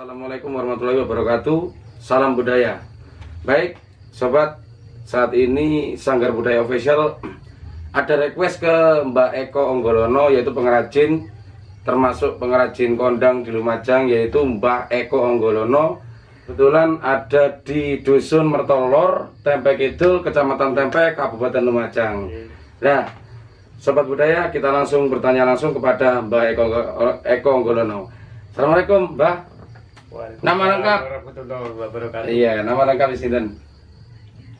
Assalamualaikum warahmatullahi wabarakatuh. Salam budaya. Baik, sobat, saat ini Sanggar Budaya Official ada request ke Mbak Eko Onggolono, yaitu pengrajin, termasuk pengrajin kondang di Lumajang, yaitu Mbak Eko Onggolono. Kebetulan ada di Dusun Mertolor, Tempe Kidul, Kecamatan Tempe, Kabupaten Lumajang. Nah, sobat budaya, kita langsung bertanya langsung kepada Mbak Eko Onggolono. Assalamualaikum, Mbak. Nama lengkap? Iya, nama lengkap sinten?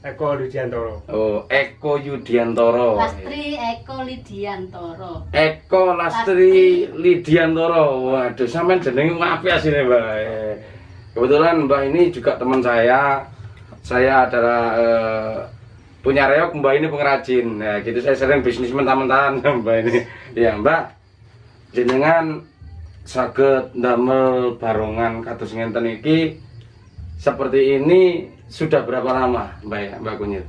Eko Yudiantoro. Oh, Eko Yudiantoro. Lastri Eko Lidiantoro. Eko Lastri Lidiantoro. Waduh, sampean jenenge apik asine, Mbak. Kebetulan Mbak ini juga teman saya. Saya adalah punya reok, Mbak ini pengrajin. Nah, gitu saya sering bisnismen teman-teman Mbak ini. Ya, Mbak. Jenengan saged ndamel barongan kados ngenten iki seperti ini sudah berapa lama, Mbak Kunyil?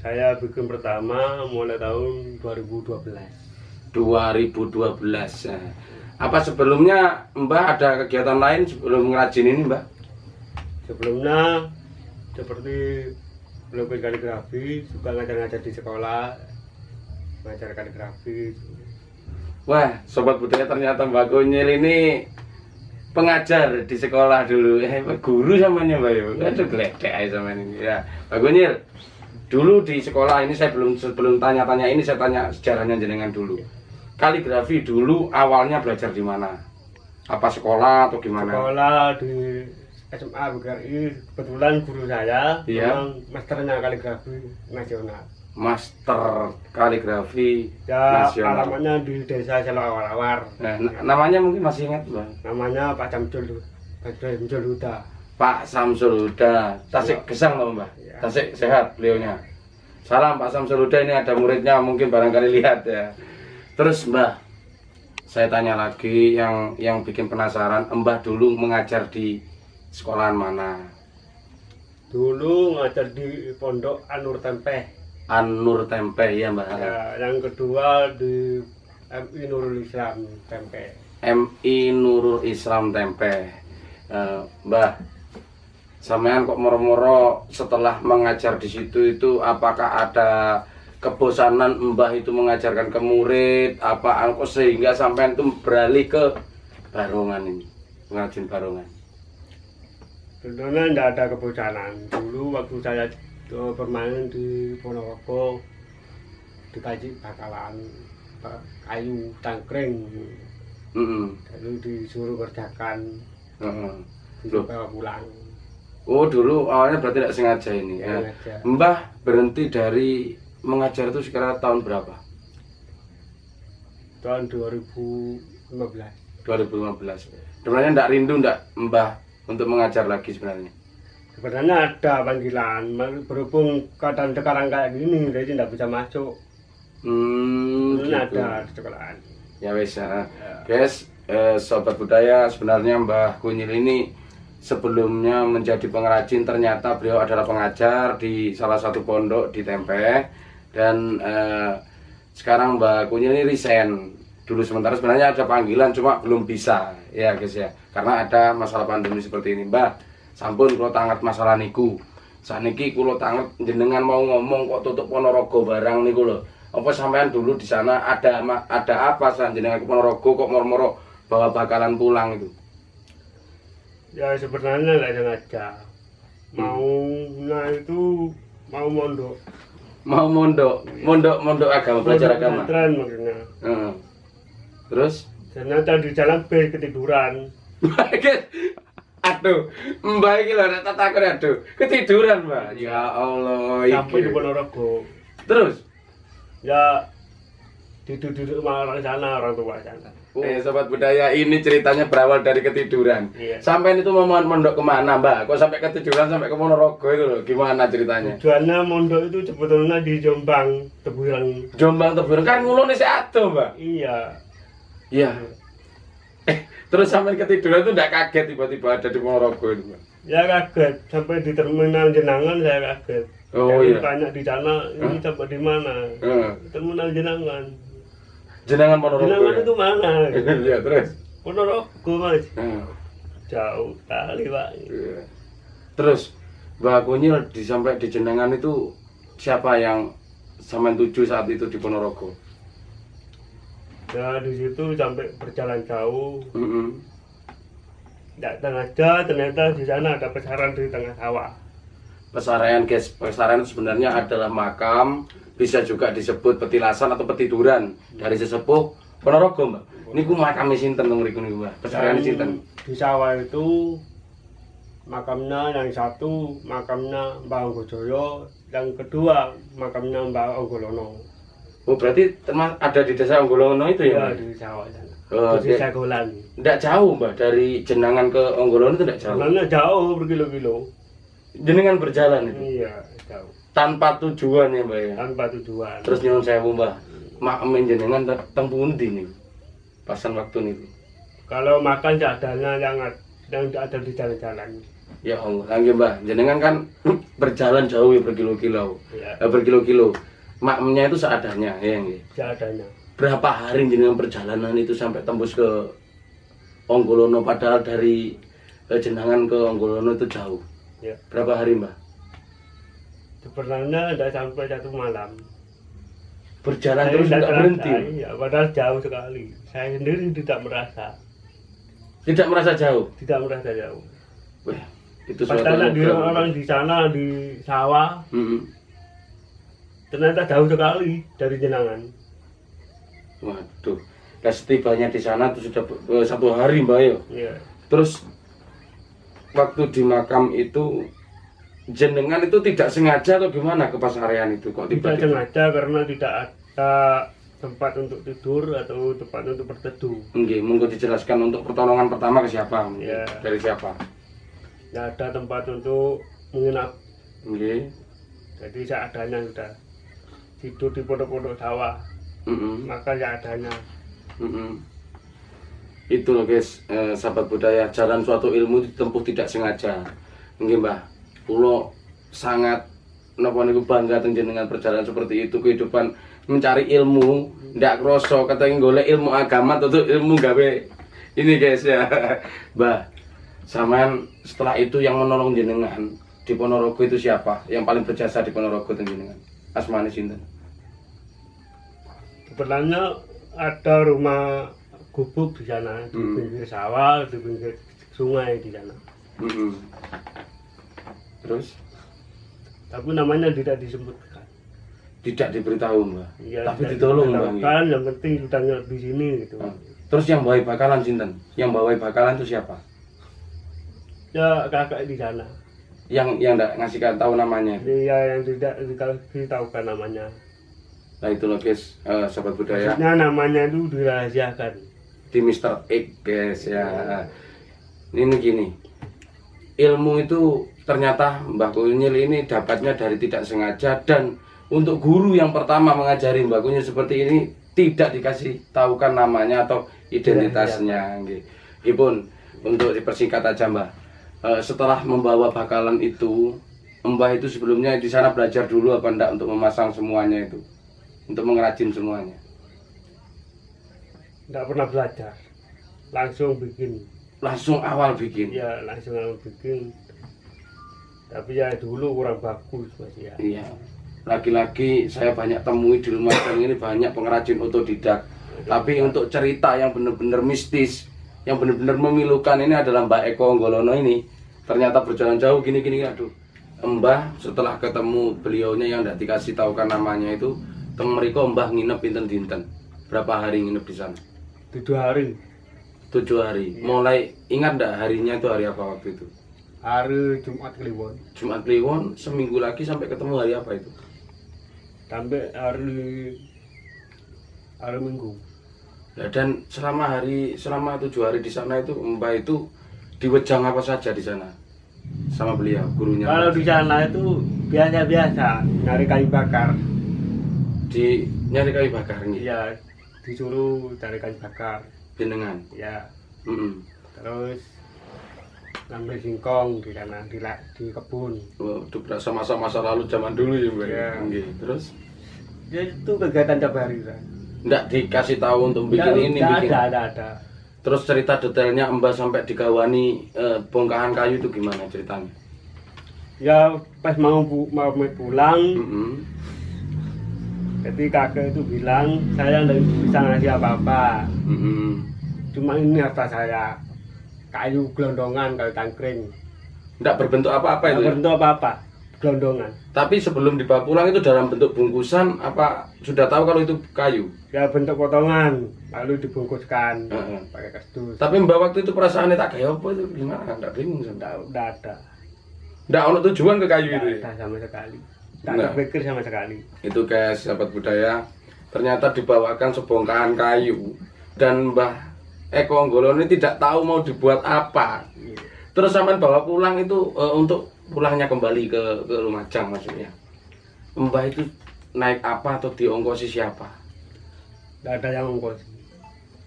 Saya bikin pertama mulai tahun 2012. 2012. Apa sebelumnya Mbak ada kegiatan lain sebelum ngerajin ini, Mbak? Sebelumnya seperti belajar kaligrafi, suka ngajar-ngajar di sekolah, ngajar kaligrafi. Wah, sobat budaya, ternyata Mbak Kunyil ini pengajar di sekolah dulu. Guru samanya, Mbak. Aduh, geledek aja sama ini. Ya, Mbak Kunyil, dulu di sekolah ini saya sebelum tanya-tanya ini saya tanya sejarahnya jenengan dulu. Kaligrafi dulu awalnya belajar di mana? Apa sekolah atau gimana? Sekolah di SMA BKRI, kebetulan guru saya memang masternya kaligrafi nasional. Master kaligrafi Ya, nasional. alamatnya di desa Selawar-Awar. Nah, namanya mungkin masih ingat, Bang? Namanya Pak Samsul Huda. Pak Samsul Huda, Tasik Gesang loh, Mbak. Ya. Tasik sehat beliaunya. Salam Pak Samsul Huda, ini ada muridnya mungkin barangkali lihat ya. Terus Mbak, saya tanya lagi yang bikin penasaran, Mbah dulu mengajar di sekolahan mana? Dulu ngajar di Pondok Anur Tempe. Anur Tempe ya, Mbak. Ya, yang kedua di MI Nurul Islam Tempe. MI Nurul Islam Tempe. Mbah, sampean kok moro-moro setelah mengajar di situ itu apakah ada kebosanan Mbah itu mengajarkan ke murid apa sehingga sampean itu beralih ke barongan ini, pengrajin barongan? Tentunya tidak ada kebosanan. Dulu waktu saya bermain di Ponorogo dikaji bakalan kayu tangkring, lalu disuruh kerjakan, disuruh bawa pulang. Oh, dulu awalnya berarti tidak sengaja ini ya. Mbah berhenti dari mengajar itu sekitar tahun berapa? Tahun 2015. 2015. Sebenarnya tidak rindu ndak Mbah untuk mengajar lagi sebenarnya? Sebenarnya ada panggilan, berhubung keadaan sekarang kayak gini, jadi tidak bisa masuk. Gitu. Ada di sekolahan. Ya wes ya. Guys, sobat budaya, sebenarnya Mbah Kunyil ini sebelumnya menjadi pengrajin, ternyata beliau adalah pengajar di salah satu pondok di Tempe. Dan sekarang Mbah Kunyil ini resign dulu sementara, sebenarnya ada panggilan cuma belum bisa ya guys ya, karena ada masalah pandemi seperti ini. Mbah, sampun kula tanget masalah niku. Saniki kula tanget jenengan mau ngomong kok tutup Ponorogo barang niku lho. Apa sampean dulu di sana ada apa jenengan ke Ponorogo kok moro-moro bawa bakalan pulang itu? Ya sebenarnya nggak sengaja. Maunya itu mau mondok. Mau mondok agama, belajar agama. Pesantren maksudnya. Terus? Ternyata di jalan B ketiduran. Aduh, Mbak iki lho nek tak takon aduh, ketiduran, Mbak. Ya Allah, Sampai di iki. Ponorogo. Terus? Ya duduk sama orang sana, orang tua sana. Sobat budaya, ini ceritanya berawal dari ketiduran. Iya. Sampai itu mau mondok kemana, Mbak? Kok sampai ketiduran sampai ke Ponorogo itu loh? Gimana ceritanya? Tujuannya mondok itu sebetulnya di Jombang, Tebuireng. Jombang Tebuireng kan ngulone sik ado, Mbak. Iya. Iya. Terus sampai ketiduran itu enggak kaget tiba-tiba ada di Ponorogo itu, Mbak? Ya kaget, sampai di terminal Jenangan saya kaget. Oh iya. Banyak di sana, ini sampai di mana? Terminal Jenangan. Jenengan Ponorogo. Jenangan Ya? itu mana? Iya, terus. Ponorogo, Mas. Jauh kali Pak. Iya. Terus Mbah Kunyil sampai di Jenengan itu siapa yang sampean tuju saat itu di Ponorogo? Nah di situ sampai berjalan jauh. Mm-mm. Datang aja ternyata di sana ada pesaran di tengah sawah. Pesarian guys, pesarian itu sebenarnya adalah makam, bisa juga disebut petilasan atau petiduran dari sesepuh Ponorogo, Mbak. Niku makam sinten teng mriku niku, Mbak? Pesarian sinten? Di sawah itu makamnya yang satu makamnya Mbah Anggojoyo, yang kedua makamnya Mbah Anggolono. Oh, berarti ada di desa Anggolono itu ya, Ya Mbak? di sawah sana. Oh, Di desa Golan. Nggak jauh, Mbak, dari Jenangan ke Anggolono itu nggak jauh. Jalannya jauh berkilo-kilo. Jenengan berjalan itu Iya jauh. tanpa tujuan ya, Mbak ya. Tanpa tujuan. Terus nyuwun sewu, Mbah. Makam jenengan teng pundi niku? Pasan waktu niku. Kalau makan seadanya yang ada di jalan-jalan. Ya Allah, nggih Mbah, jenengan kan berjalan jauh ya berkilo-kilo. Ya, Berkilo-kilo. Makamnya itu seadanya, ya nggih. seadanya. Berapa hari jenengan perjalanan itu sampai tembus ke Anggolono, padahal dari Jenangan ke Anggolono itu jauh. Ya. Berapa hari, Mbah? Sebenarnya tidak sampai 1 malam. Berjalan Saya terus tidak tidak berhenti. merasa, ya, padahal jauh sekali. Saya sendiri tidak merasa. Tidak merasa jauh. Tidak merasa jauh. Wah, itu suatu Padahal di anugerah. orang di sana di sawah Mm-mm. ternyata jauh sekali dari Jenangan. Waduh, nah, setibanya di sana itu sudah 1 hari, Mbak ya. Ya. Terus waktu di makam itu jenengan itu tidak sengaja atau gimana ke pasarean itu kok Tidak tiba-tiba? sengaja karena tidak ada tempat untuk tidur atau tempat untuk berteduh. Nggih, monggo dijelaskan untuk pertolongan pertama ke siapa? Ya. Dari siapa? Tidak ada tempat untuk menginap. Nggih. Jadi seadanya sudah tidur di pondok-pondok sawah. Mm-mm. Maka seadanya. Mm-mm. Itu loh guys, sahabat budaya, jalan suatu ilmu ditempuh tidak sengaja. Nggih, Mbah. Kula sangat napa niku bangga teng jenengan perjalanan seperti itu, kehidupan mencari ilmu, ndak kroso katanya golek ilmu agama atau ilmu gawe ini guys ya. Mbah, sampean setelah itu yang menolong jenengan di Ponorogo itu siapa? Yang paling berjasa di Ponorogo teng jenengan? Asmane sinten? Sebenarnya ada rumah gubuk di sana, di pinggir sawah, di pinggir sungai di sana. Mm-mm. Terus Tapi namanya tidak disebutkan. tidak diberitahu, Mbah. Ya, Tapi tidak ditolong, Mbah. diberitahukan, yang penting sudah di sini gitu. Terus yang bawa bakalan sinten? Yang bawa bakalan itu siapa? Ya kakak di sana. Yang enggak ngasih tahu namanya. Dia yang tidak ditahukan namanya. Nah itu loh guys, sahabat budaya Maksudnya namanya itu dirahasiakan. di Mr. X guys ya. Ini gini, ilmu itu ternyata Mbah Kunyil ini dapatnya dari tidak sengaja, dan untuk guru yang pertama mengajari Mbah Kunyil seperti ini tidak dikasih tahukan namanya atau identitasnya. Ipun untuk dipersingkat aja Mbah, setelah membawa bakalan itu, Mbah itu sebelumnya di sana belajar dulu apa enggak untuk memasang semuanya itu, untuk mengrajin semuanya? Tidak pernah belajar, langsung bikin. Langsung awal bikin. Ya langsung bikin. Tapi ya dulu kurang bagus masih ya. Iya. Lagi-lagi saya banyak temui di Lumajang ini banyak pengrajin otodidak. Tapi untuk cerita yang benar-benar mistis, yang benar-benar memilukan ini adalah Mbak Eko Anggolono ini. Ternyata berjalan jauh gini-gini, aduh. Mbah setelah ketemu beliaunya yang tidak dikasih tahukan namanya itu, teng mriko Mbah nginep pinten-dinten. Berapa hari nginep di sana? 7 hari. 7 hari. Mulai ingat enggak harinya itu hari apa waktu itu? Hari Jumat Kliwon. Jumat Kliwon, seminggu lagi sampai ketemu hari apa itu? Sampai hari Minggu. Ya, dan selama 7 hari di sana itu Mbah itu diwejang apa saja di sana sama beliau gurunya? Kalau di sana itu biasa-biasa nyari kayu bakar. Di nyari kayu bakar nih. Iya, disuruh cari kayu bakar. Jenengan. Ya, Mm-mm. terus ngambil singkong di sana di kebun. Waduh, berasa masa-masa lalu zaman dulu ya Mbak. Iya. Nggih. Terus Ya itu kegiatan tiap hari kan. enggak dikasih tahu untuk bikin ini bikin. Ada. Terus cerita detailnya Mbah sampai digawani bongkahan kayu itu gimana ceritanya? Ya pas mau pulang, Mm-mm. jadi kakek itu bilang saya nggak bisa ngasih apa-apa. Mm-mm. Cuma ini harta saya, kayu gelondongan, kayu tangkring. Nggak berbentuk apa-apa itu Nggak ya? berbentuk apa-apa, gelondongan. Tapi sebelum dibawa pulang itu dalam bentuk bungkusan apa sudah tahu kalau itu kayu? Ya bentuk potongan, lalu dibungkuskan Heeh. pakai kardus. Tapi Mbak waktu itu perasaannya tak kayak apa itu gimana? Nggak bingung sampai. Nggak ada, Nggak ono tujuan ke kayu itu. nggak Ya? ada sama sekali. Nggak Nah. terpikir sama sekali. Itu guys, sahabat budaya, ternyata dibawakan sebongkahan kayu dan Mbah Eko Anggolo ini tidak tahu mau dibuat apa. Terus sampean bawa pulang itu untuk pulangnya kembali ke Lumajang maksudnya. Mbah itu naik apa atau diongkosi siapa? Nggak ada yang ongkos.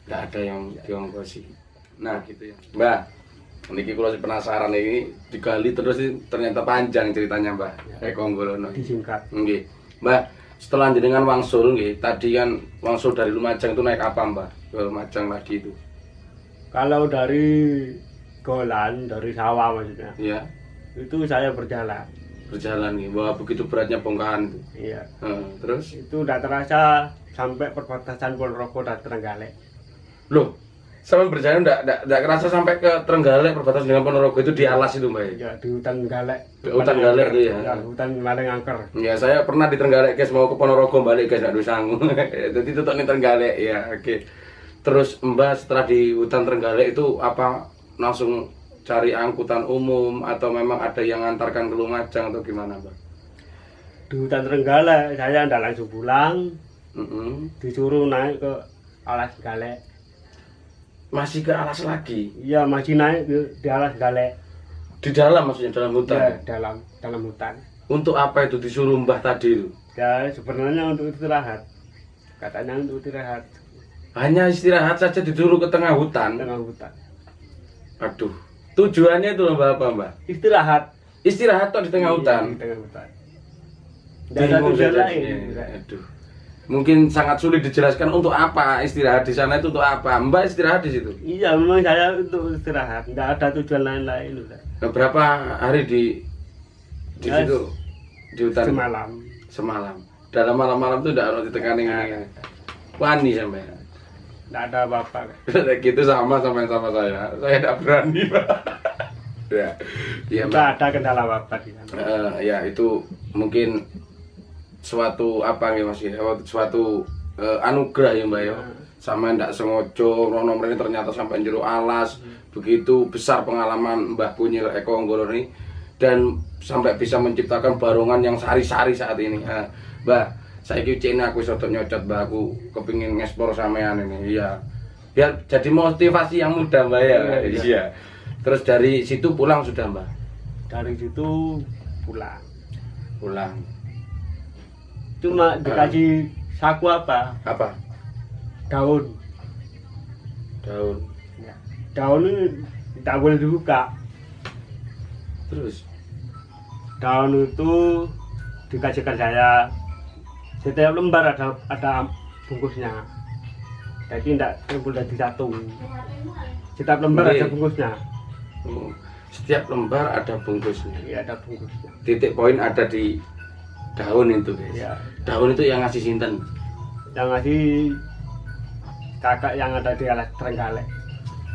Nggak ada yang diongkosi. Nah gitu ya. Mbah, niki kula penasaran ini digali terus ini ternyata panjang ceritanya Mbah Eko Anggolo. Disingkat. Nggih. Mbah, setelah jenengan wangsul nggih, tadi kan wangsul dari Lumajang itu naik apa Mbah? Ke Lumajang lagi itu. Kalau dari Golan, dari sawah maksudnya, Iya, itu saya berjalan. berjalan nih. Wah, begitu beratnya bongkahan itu. Iya. Terus Itu udah terasa sampai perbatasan Ponorogo dan Trenggalek. loh, sama berjalan enggak kerasa sampai ke Trenggalek perbatasan dengan Ponorogo itu di alas itu Mbak. Ya di hutan Galek. Di hutan Galek itu ya? Ya, hutan Maling Angker. Ya saya pernah di Trenggalek guys, mau ke Ponorogo balik guys enggak sanggup. Jadi tutup nih Trenggalek ya. Oke. Terus Mbak setelah di hutan Trenggalek itu apa langsung cari angkutan umum atau memang ada yang ngantarkan ke Lumajang atau gimana Mbak? Di hutan Trenggalek saya ndak langsung pulang, disuruh naik ke alas Galek. Masih ke alas lagi? Iya, masih naik di alas Galek. Di dalam maksudnya dalam hutan? Ya, dalam hutan. Untuk apa itu disuruh Mbah tadi itu? Ya sebenarnya untuk istirahat. Katanya untuk istirahat Hanya istirahat saja disuruh ke tengah hutan? tengah hutan. Aduh, tujuannya itu Mbak apa Mbak? Istirahat. Istirahat toh di tengah Iya, hutan? di tengah hutan. Nggak ada Bingung tujuan saya lain. jadinya. Aduh. Mungkin sangat sulit dijelaskan untuk apa istirahat di sana itu untuk apa. Mbak istirahat di situ. Iya, memang saya untuk istirahat. Nggak ada tujuan lain-lain udah. Nah, berapa hari di Ya, situ di hutan? Semalam. Semalam. Dalam malam-malam tuh enggak harus ditekani ini. Wani sampai. Nggak ada apa-apa. Gitu sama sama saya. Saya tidak berani, Pak. Ya. Iya, Mbak. Nggak ada kendala apa-apa di sana. Ya itu mungkin suatu apa nih Mas ya, suatu anugerah ya Mbak ya. Sama ndak sengojo rono mrene ternyata sampai jero alas. Begitu besar pengalaman Mbah Kunyil Eko Anggolo ini dan sampai bisa menciptakan barongan yang sari-sari saat ini. Mbah, saiki cene aku iso nyocot Mbah, aku kepingin ngeksplor sampean ini. Iya. Biar jadi motivasi yang mudah Mbak ya. Iya. Iya. Terus dari situ pulang sudah Mbak. Dari situ pulang. Pulang. Cuma dikasih saku apa? Apa? Daun. Daun. Ya. Daun ini tidak boleh dibuka. Terus Daun itu dikasihkan saya. Setiap lembar ada bungkusnya. Jadi tidak boleh disatu. Setiap lembar Oke. ada bungkusnya. setiap lembar ada bungkusnya. Iya, ada bungkusnya. Titik poin ada di daun itu guys. Iya. Daun itu yang ngasih sinten. Yang ngasih kakak yang ada di alas Trenggalek.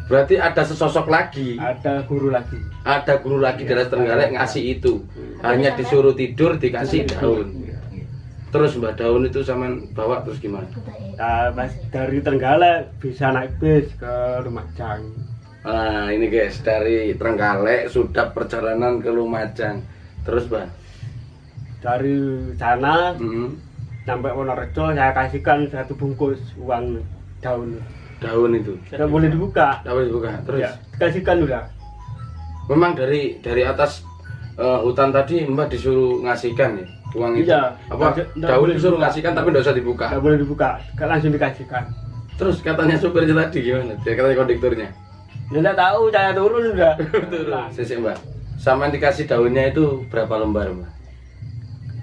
Berarti ada sesosok lagi. Ada guru lagi. Ada guru lagi dari Trenggalek ngasih itu. Hanya disuruh tidur dikasih daun. Terus Mbak daun itu sama bawa terus gimana? Nah, pas dari Trenggalek bisa naik bis ke Lumajang. Nah ini guys, dari Trenggalek sudah perjalanan ke Lumajang. Terus Mbak? Dari sana Hmm, sampai Wonorejo saya kasihkan satu bungkus uang daun. daun itu. Tidak boleh dibuka. Daun dibuka. Terus Ya, kasihkan udah. memang dari atas hutan tadi Mbak disuruh ngasihkan ya uang itu. Iya. Apa Nggak daun boleh disuruh dibuka. ngasihkan tapi nggak usah dibuka. Tidak boleh dibuka, langsung dikasihkan. Terus katanya supirnya tadi gimana? Dia katanya kondekturnya. Tidak tahu, saya turun udah. Turun. Sisi Mbak. Sama yang dikasih daunnya itu berapa lembar Mbak?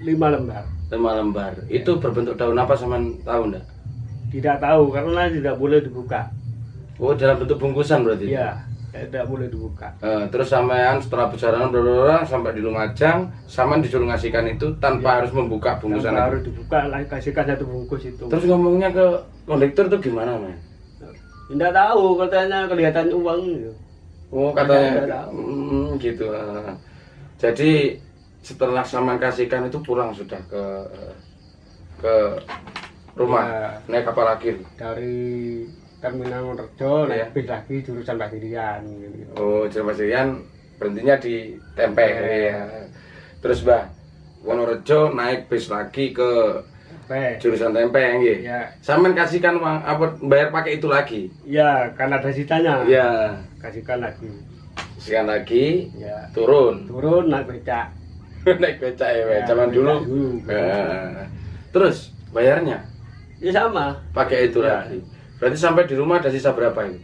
5 lembar. 5 lembar. Itu berbentuk daun apa sama tahu enggak? Tidak tahu karena tidak boleh dibuka. Oh, dalam bentuk bungkusan berarti? Iya, tidak boleh dibuka. Terus sampean setelah perjalanan blablabla sampai di Lumajang, sampean disuruh ngasihkan itu tanpa Iya. harus membuka bungkusan Tanpa itu. harus dibuka, kasihkan satu bungkus itu. Terus ngomongnya ke kondektur tuh gimana, men? Tidak tahu, katanya kelihatan uang gitu. Oh, Nggak katanya tahu. gitu. Jadi setelah sampean kasihkan itu pulang sudah ke rumah, Iya. naik kapal lagi. Dari Terminal Wonorejo Iya. naik bis lagi jurusan Pasirian gitu. Oh, Jalan Pasirian berhentinya di Tempe. Iya. Ya. Terus Mbah, Wonorejo naik bis lagi ke Sampai. jurusan Tempe nggih. Ya, Sampean kasihkan uang apa bayar pakai itu lagi? ya karena ada sitanya. Iya. Kasihkan lagi. Sekian lagi Ya, turun. turun naik becak. Naik becak ya, Ya, zaman becak dulu. dulu. Terus bayarnya Ya sama. pakai itu Ya. lagi. Berarti sampai di rumah ada sisa berapa ini?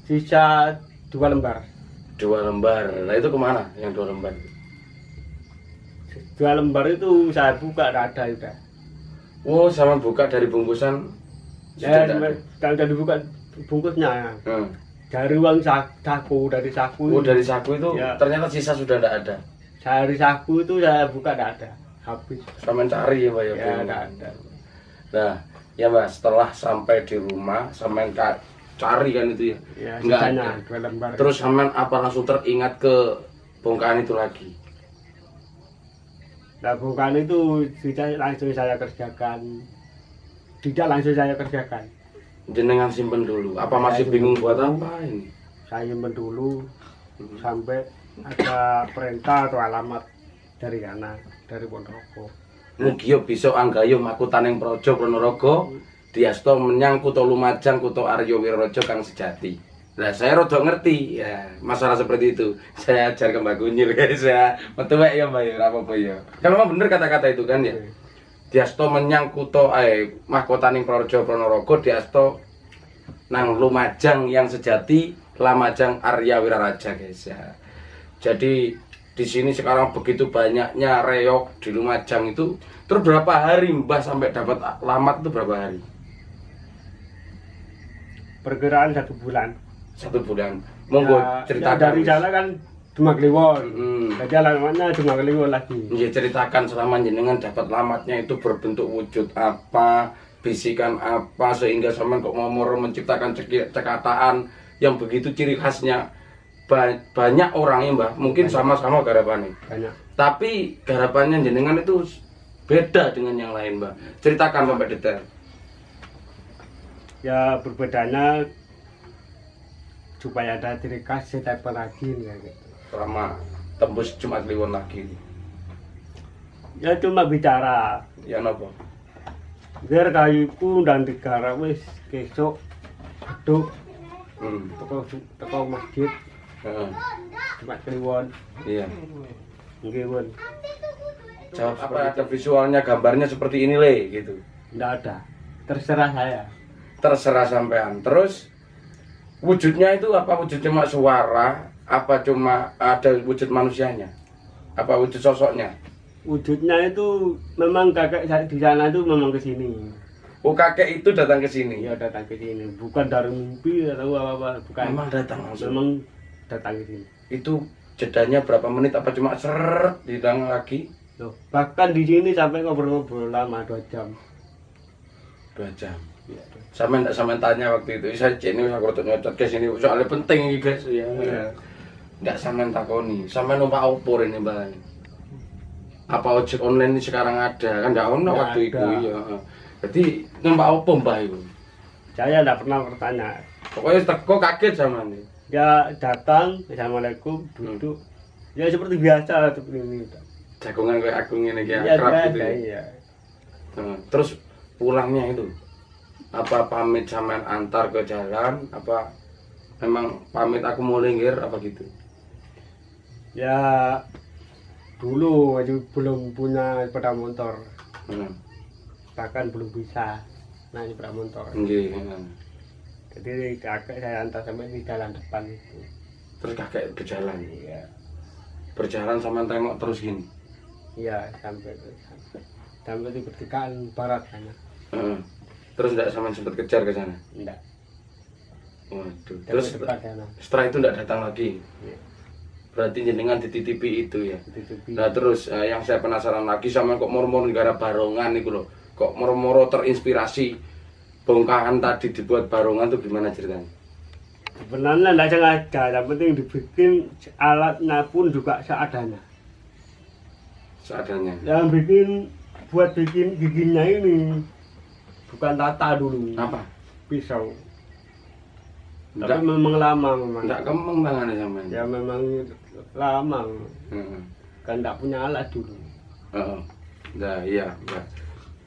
Sisa 2 lembar. 2 lembar. Nah itu kemana yang 2 lembar? 2 lembar itu saya buka tidak ada udah. Oh, sama buka dari bungkusan. Ya, sudah ada. kalau udah dibuka bungkusnya dari uang saku, dari saku. Oh, dari saku itu Ya. ternyata sisa sudah tidak ada. Dari saku itu saya buka tidak ada. Habis. Sampean cari ya, Mbak ya. Ya, Bu? tidak ada. Nah, ya Mbak, setelah sampai di rumah sampean cari kan itu ya. Ya, Nggak sisanya ada. 2 lembar. Terus sampean apa langsung teringat ke bongkahan itu lagi? Nah, bukan itu tidak langsung saya kerjakan. Tidak langsung saya kerjakan. Jenengan simpen dulu. Apa Ya, masih simpen bingung buat dulu. apa ini? Saya simpen dulu sampai ada perintah atau alamat dari sana, dari Ponorogo. Mugi yo bisa anggayo makutaning praja Pranaraga diasta menyang kutha Lumajang, kutha Arya Wiraraja kang sejati. Nah, saya rada ngerti ya masalah seperti itu. Saya ajar ke Mbak Kunyil guys ya. Metuwek ya Mbak ya, ora apa-apa ya. Kan memang bener kata-kata itu kan ya. Diasta menyang kutha mahkotaning praja Pranaraga diasta nang Lumajang yang sejati, Lamajang Arya Wiraraja guys ya. Jadi di sini sekarang begitu banyaknya reok di Lumajang itu. Terus berapa hari Mbah sampai dapat alamat itu berapa hari? Perkiraan 1 bulan. 1 bulan. Monggo Ya, ceritakan. ya dari sana kan cuma Kliwon. Hmm. Jadi alamatnya cuma Kliwon lagi. Ya, ceritakan selama jenengan dapat alamatnya itu berbentuk wujud apa, bisikan apa sehingga sampean kok mau menciptakan cekataan yang begitu ciri khasnya. Banyak orang ya Mbah, mungkin sama-sama garapannya. Banyak. Tapi garapannya jenengan itu beda dengan yang lain Mbah. Ceritakan sampai detail. Ya berbedanya supaya ada ciri khas setiap perajin ya gitu. Selama tembus Jumat Kliwon lagi. Ya cuma bicara Ya napa? biar kayuku dan digarap wis kesok duduk teko masjid Heeh. Jumat Kliwon. Iya. Nggih, Won. Jawab apa ada visualnya, gambarnya seperti ini le gitu. Enggak ada. Terserah saya. Terserah sampean. Terus wujudnya itu apa wujud cuma suara, apa cuma ada wujud manusianya? Apa wujud sosoknya? Wujudnya itu memang kakek saya di sana itu memang ke sini. Oh, kakek itu datang ke sini. Iya datang ke sini, bukan dari mimpi atau apa-apa, bukan. Memang datang langsung. Memang datang ke sini. Itu jedanya berapa menit apa cuma seret hilang lagi? Loh, bahkan di sini sampai ngobrol-ngobrol lama 2 jam. 2 jam. Iya. Sampean tanya waktu itu, saya ini aku tuh nyocot ke sini soalnya penting ini guys ya. Iya. Enggak sampean takoni, sampean numpak opor ini Mbak. Apa ojek online ini sekarang ada? Kan enggak ono Nggak waktu itu ada. ya. Jadi numpak opo Mbak itu? Saya tidak pernah bertanya. Pokoknya teko kaget sama nih. Dia datang, assalamualaikum, duduk. Ya seperti biasa seperti ini. Jagongan kayak aku ngene iki Iya, akrab gitu. ada, Ya. iya. Nah, terus pulangnya itu apa pamit sampean antar ke jalan apa memang pamit aku mau linggir apa gitu? Ya dulu aja belum punya sepeda motor, Hmm. bahkan belum bisa naik sepeda motor. Nggih. Heeh. Jadi kakek saya antar sampai di jalan depan itu. Terus kakek berjalan. Iya, Berjalan sampean tengok terus gini. iya sampai di pertigaan barat sana. Heeh. Terus enggak sampean sempat kejar ke sana. Enggak. Waduh. Dan Terus ke depan sana. setelah itu enggak datang lagi. Ya, Berarti jenengan dititipi itu ya. ditutupi. Nah terus yang saya penasaran lagi sama kok moro-moro negara barongan itu loh. Kok moro-moro terinspirasi bongkahan tadi dibuat barongan tuh gimana ceritanya? Sebenarnya tidak sengaja, yang penting dibikin alatnya pun juga seadanya. Seadanya. Yang buat bikin giginya ini bukan tata dulu, Apa? pisau. Enggak, Tapi memang lama memang. enggak kemeng tangannya sama ini. Ya memang lama, Heeh. kan tidak punya alat dulu. Heeh. Nah iya, Mbak.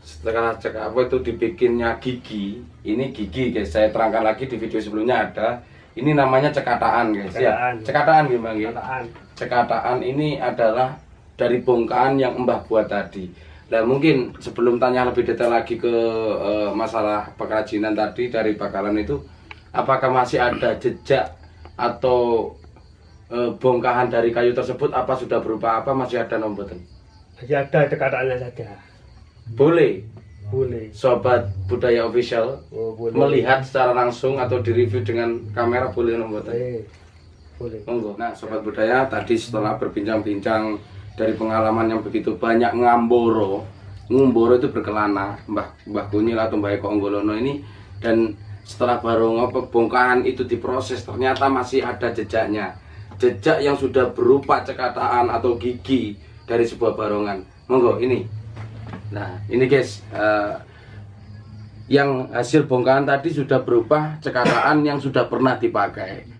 Setelah cek apa itu dibikinnya gigi, ini gigi guys, saya terangkan lagi di video sebelumnya ada. Ini namanya cekataan guys Cekataan. ya. Cekataan gimana gitu? Kataan. Cekataan ini adalah dari bongkahan yang Mbah buat tadi. Nah mungkin sebelum tanya lebih detail lagi ke masalah pengrajinan tadi dari bakalan itu, apakah masih ada jejak atau bongkahan dari kayu tersebut, apa sudah berupa apa, masih ada nomboten? Masih ada cekataannya saja. Boleh Boleh. Sobat Budaya Official Oh, boleh. melihat secara langsung atau direview dengan kamera, boleh nomboten? Boleh. Boleh. Monggo. Nah, Sobat Budaya, tadi setelah berbincang-bincang dari pengalaman yang begitu banyak ngumboro itu berkelana, Mbah Kunyil atau Mbah Eko Onggolono ini, dan setelah barongan bongkahan itu diproses, ternyata masih ada jejaknya. Jejak yang sudah berupa cekataan atau gigi dari sebuah barongan. Monggo ini. Nah, ini guys, yang hasil bongkahan tadi sudah berupa cekataan yang sudah pernah dipakai.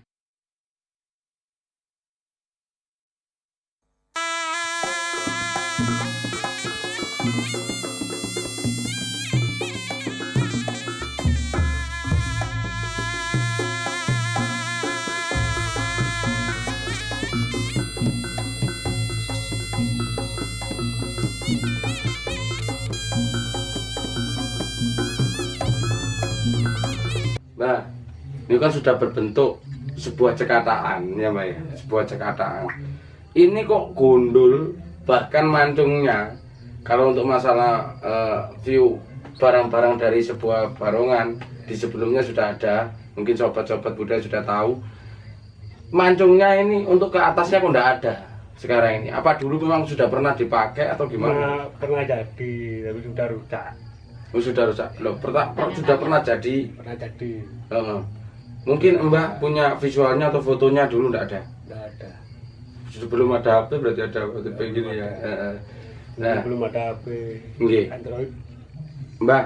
Nah, ini kan sudah berbentuk sebuah cekataan ya Mbak ya, sebuah cekataan. Ini kok gundul, bahkan mancungnya. Kalau untuk masalah view barang-barang dari sebuah barongan di sebelumnya sudah ada, mungkin sobat-sobat budaya sudah tahu. Mancungnya ini untuk ke atasnya kok enggak ada sekarang ini. Apa dulu memang sudah pernah dipakai atau gimana? Pernah jadi, tapi sudah rusak. Oh, sudah rusak. Loh, sudah pernah jadi. Pernah jadi. Mungkin Mbah punya visualnya atau fotonya dulu enggak ada. Tidak ada. Sebelum ada HP berarti ada HP gini ya. Nah, Belum ada HP nggih. Android. Mbah,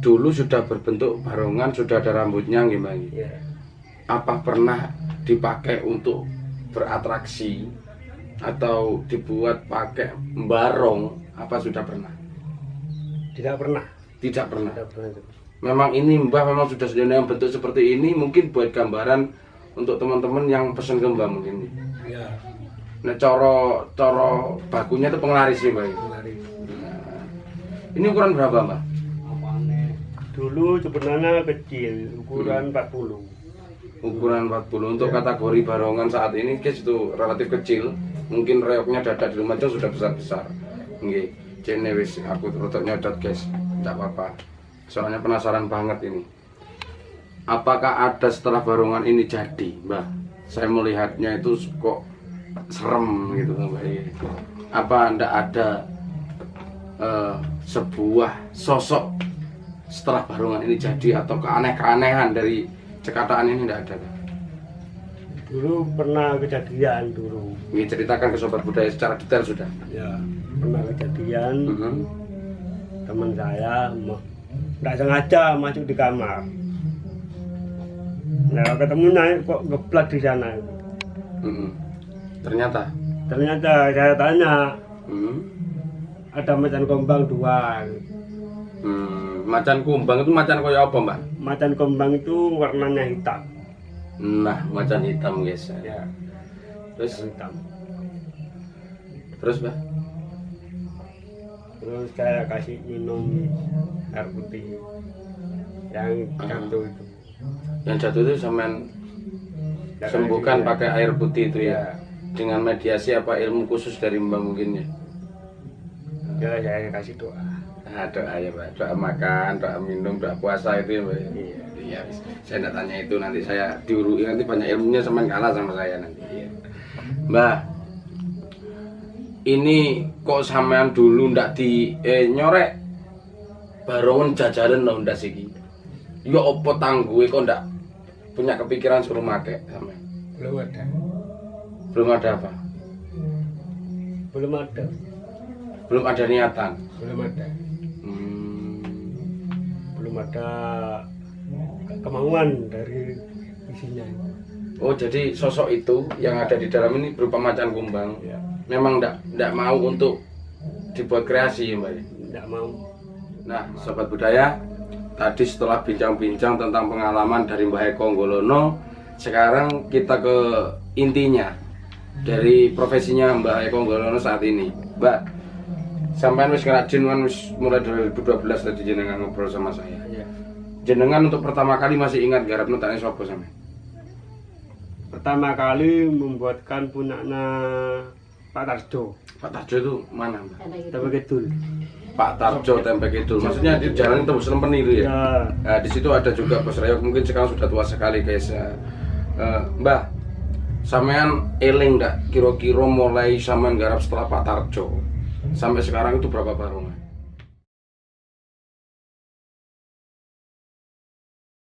dulu sudah berbentuk barongan, sudah ada rambutnya nggih Mbah. Ya. Apa pernah dipakai untuk beratraksi atau dibuat pakai barong? Apa sudah pernah? Tidak pernah. Tidak pernah. Tidak pernah. Memang ini Mbah memang sudah yang bentuk seperti ini, mungkin buat gambaran untuk teman-teman yang pesen ke Mbah mungkin. Ya. Nah, coro bakunya itu penglaris nih Mbak. Lari. Nah, ini ukuran berapa Mbak? Dulu sebenarnya kecil, ukuran 40. Ukuran 40. Untuk kategori barongan saat ini guys itu relatif kecil. Mungkin reoknya dadak di Lumajang sudah besar-besar. Nggih, cene wis aku rotok nyodot guys. Enggak apa-apa. Soalnya penasaran banget ini. Apakah ada setelah barongan ini jadi, Mbak? Saya melihatnya itu kok serem gitu Mbak. Apa ndak ada sebuah sosok setelah barongan ini jadi atau keanehan dari cekataan ini ndak ada? Dulu pernah kejadian dulu. Ini ceritakan ke sobat budaya secara detail sudah. Ya, pernah kejadian teman saya tidak sengaja masuk di kamar. Nah, ketemunya kok ngeplak di sana. Ternyata Ternyata saya tanya, ada macan kumbang 2. Macan kumbang itu macan koyo apa Mbak? Macan kumbang itu warnanya hitam. Nah, macan hitam guys. Ya, Terus hitam. Mbak? Terus saya kasih minum air putih yang jatuh itu. Yang jatuh itu sampean sembuhkan pakai air putih itu ya. Dengan mediasi apa ilmu khusus dari Mbak mungkin ya? Ya, saya kasih doa. Nah, doa ya Mbak, doa makan, doa minum, doa puasa itu ya Mbak. Iya. Iya, saya enggak tanya itu, nanti saya diurui, nanti banyak ilmunya sama kalah sama saya nanti. Iya. Mbak, ini kok sampean dulu ndak di nyorek barongan jajaran lo ndak siki. Ya opo tangguhe kok ndak punya kepikiran suruh make sampean? Belum ada. Belum ada apa? Belum ada. Belum ada niatan. Belum ada. Hmm. Belum ada kemauan dari isinya. Oh, jadi sosok itu yang ada di dalam ini berupa macan kumbang. Ya. Memang ndak mau untuk dibuat kreasi ya Mbak. Tidak mau. Nah, Sobat Budaya, tadi setelah bincang-bincang tentang pengalaman dari Mbah Eko Anggolono, sekarang kita ke intinya dari profesinya Mbah Eko Anggolono saat ini. Mbak, sampean wis ngrajin kan wis mulai dari 2012 tadi jenengan ngobrol sama saya. Ya. Jenengan untuk pertama kali masih ingat garap nutane sapa sampean? Pertama kali membuatkan punakna Pak Tarjo. Pak Tarjo itu mana, Mbak? Tapi Kidul. Pak Tarjo Tempe Kidul. Maksudnya di jalan itu Slempen itu ya? Ya. Nah, di situ ada juga Bos Rayok, mungkin sekarang sudah tua sekali guys. Mbak, sampean eling ndak kira-kira mulai sampean garap setelah Pak Tarjo sampai sekarang itu berapa barongan?